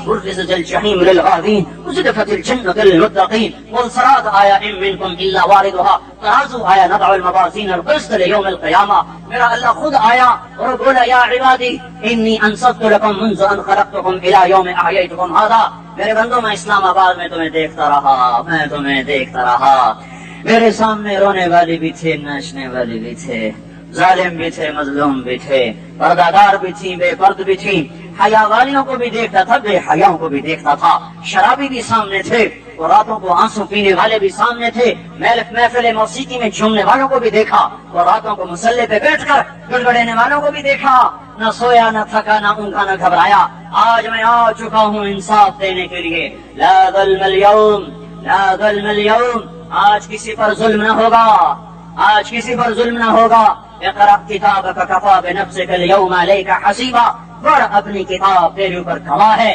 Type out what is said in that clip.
बुर्रिज़तिल जहीम लिल-गावीन उज़िफ़तिल जन्नतु लिल-मुत्तक़ीन वल-सरात आया इम मिनकुम इल्ला वारिदुहा तराज़ू आया नदउल मवाज़ीनल क़िस्त लियौमिल क़ियामा। मेरा अल्लाह खुद आया और बोला या इबादी इन्नी अंसतु लकुम मुंज़ अन खलक़तुकुम इला यौमि अहयैतुकुम हाज़ा। मेरे बंदों, मैं इस्लामाबाद में तुम्हें देखता रहा, मेरे सामने रोने वाले भी थे, नाचने वाले भी थे, जालिम भी थे, मजलूम भी थे, पर्दादार भी थी, बेपर्द भी थी, हया वालियों को भी देखता था, बेहयाओं को भी देखता था, शराबी भी सामने थे और रातों को आंसू पीने वाले भी सामने थे, महफिल मौसीकी में झूमने वालों को भी देखा और रातों को मुसल्ले पे बैठकर गड़गड़ाने वालों को भी देखा। न सोया, न थका, न ऊँघा, न घबराया। आज मैं आ चुका हूँ इंसाफ देने के लिए। ला ज़ुल्मल यौम, ला ज़ुल्मल यौम, आज किसी पर जुल्म न होगा, आज किसी पर जुल्म न होगा। इक़रा किताबक कफ़ा बिनफ़्सिकल यौमा अलैका हसीबा, पढ़ अपनी किताब, तेरे ऊपर गवाह है।